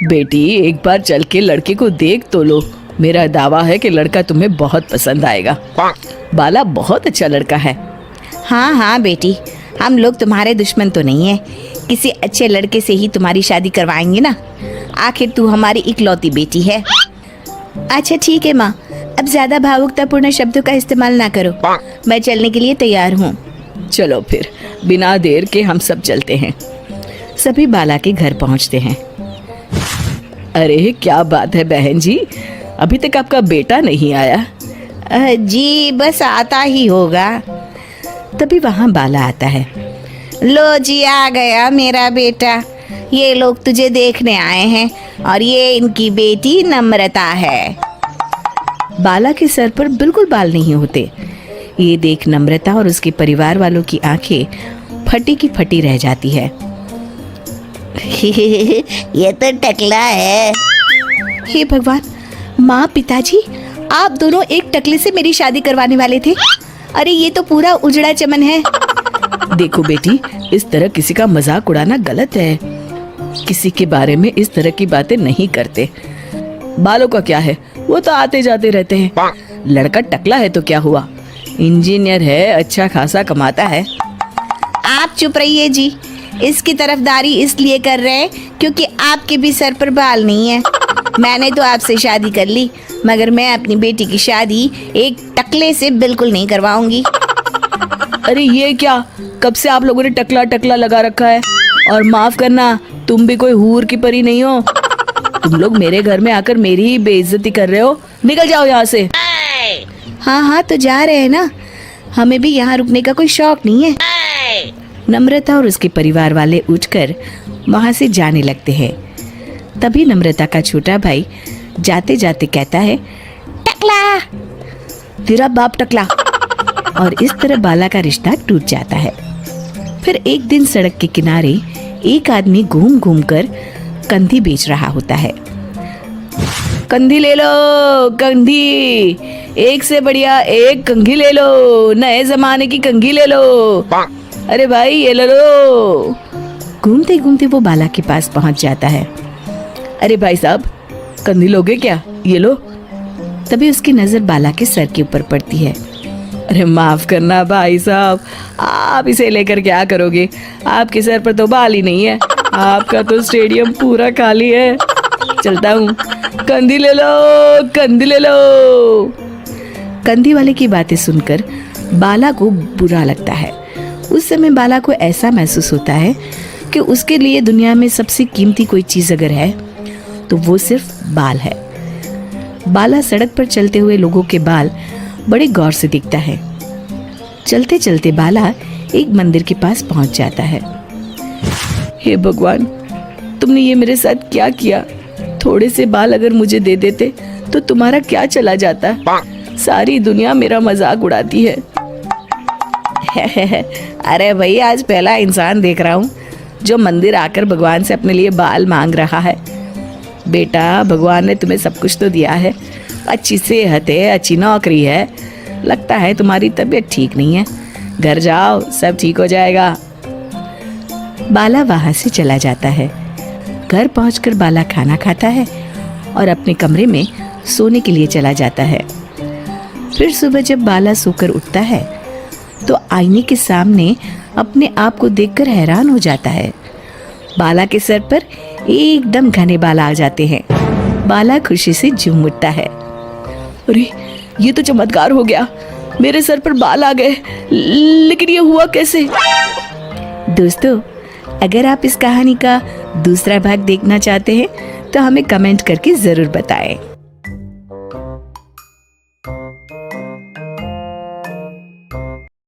बेटी एक बार चल के लड़के को देख तो लो। मेरा दावा है कि लड़का तुम्हें बहुत पसंद आएगा। बाला बहुत अच्छा लड़का है। हाँ हाँ बेटी, हम लोग तुम्हारे दुश्मन तो नहीं है। किसी अच्छे लड़के से ही तुम्हारी शादी करवाएंगे ना। आखिर तू हमारी इकलौती बेटी है। अच्छा ठीक है माँ, अब ज्यादा भावुकतापूर्ण शब्दों का इस्तेमाल ना करो। मैं चलने के लिए तैयार हूँ। चलो फिर, बिना देर के हम सब चलते हैं। सभी बाला के घर पहुंचते हैं। अरे क्या बात है बहन जी, अभी तक आपका बेटा नहीं आया? जी बस आता ही होगा। तभी वहाँ बाला आता है। लो जी, आ गया मेरा बेटा। ये लोग तुझे देखने आए हैं और ये इनकी बेटी नम्रता है। बाला के सर पर बिल्कुल बाल नहीं होते। ये देख नम्रता और उसके परिवार वालों की आंखें फटी की फटी रह जाती है। ये तो टकला है। हे भगवान, माँ पिताजी, आप दोनों एक टकले से मेरी शादी करवाने वाले थे। अरे ये तो पूरा उजड़ा चमन है। देखो बेटी, इस तरह किसी का मजाक उड़ाना गलत है। किसी के बारे में इस तरह की बातें नहीं करते। बालों का क्या है, वो तो आते जाते रहते हैं। लड़का टकला है तो क्या हुआ, इंजीनियर है, अच्छा खासा कमाता है। आप चुप रहिए जी। इसकी तरफदारी इसलिए कर रहे हैं क्योंकि आपके भी सर पर बाल नहीं है। मैंने तो आपसे शादी कर ली, मगर मैं अपनी बेटी की शादी एक टकले से बिल्कुल नहीं करवाऊंगी। अरे ये क्या, कब से आप लोगों ने टकला टकला लगा रखा है? और माफ करना, तुम भी कोई हूर की परी नहीं हो। तुम लोग मेरे घर में आकर मेरी ही बेइज्जती कर रहे हो। निकल जाओ यहाँ से। हाँ हाँ तो जा रहे हैं ना, हमें भी यहाँ रुकने का कोई शौक नहीं है। नम्रता और उसके परिवार वाले उठकर वहाँ से जाने लगते हैं। तभी नम्रता का छोटा भाई जाते जाते कहता है, टकला, तेरा बाप टकला। और इस तरह बाला का रिश्ता टूट जाता है। फिर एक दिन सड़क के किनारे एक आदमी घूम घूम कर कंधी बेच रहा होता है। कंधी ले लो, कंधी, एक से बढ़िया एक कंघी ले लो, नए जमाने की कंघी ले लो। अरे भाई ये ले लो। घूमते घूमते वो बाला के पास पहुंच जाता है। अरे भाई साहब, कंधी लोगे क्या? ये लो। तभी उसकी नजर बाला के सर के ऊपर पड़ती है। अरे माफ करना भाई साहब, आप इसे लेकर क्या करोगे? आपके सर पर तो बाल ही नहीं है। आपका तो स्टेडियम पूरा खाली है। चलता हूँ, कंधी ले लो, कंधी ले लो। कंधी वाले की बातें सुनकर बाला को बुरा लगता है। उस समय बाला को ऐसा महसूस होता है कि उसके लिए दुनिया में सबसे कीमती कोई चीज अगर है तो वो सिर्फ बाल है। बाला सड़क पर चलते हुए लोगों के बाल बड़े गौर से दिखता है। चलते चलते बाला एक मंदिर के पास पहुंच जाता है। हे भगवान, तुमने ये मेरे साथ क्या किया? थोड़े से बाल अगर मुझे दे देते तो तुम्हारा क्या चला जाता? सारी दुनिया मेरा मजाक उड़ाती है। अरे भाई, आज पहला इंसान देख रहा हूँ जो मंदिर आकर भगवान से अपने लिए बाल मांग रहा है। बेटा, भगवान ने तुम्हें सब कुछ तो दिया है, अच्छी सेहत है, अच्छी नौकरी है। लगता है तुम्हारी तबीयत ठीक नहीं है। घर जाओ, सब ठीक हो जाएगा। बाला वहां से चला जाता है। घर पहुंचकर बाला खाना खाता है और अपने कमरे में सोने के लिए चला जाता है। फिर सुबह जब बाला सोकर उठता है तो आईने के सामने अपने आप को देखकर हैरान हो जाता है। बाला के सर पर एकदम घने बाल आ जाते हैं। बाला खुशी से झूम उठता है। अरे ये तो चमत्कार हो गया, मेरे सर पर बाल आ गए। लेकिन ये हुआ कैसे? दोस्तों, अगर आप इस कहानी का दूसरा भाग देखना चाहते हैं तो हमें कमेंट करके जरूर बताएं।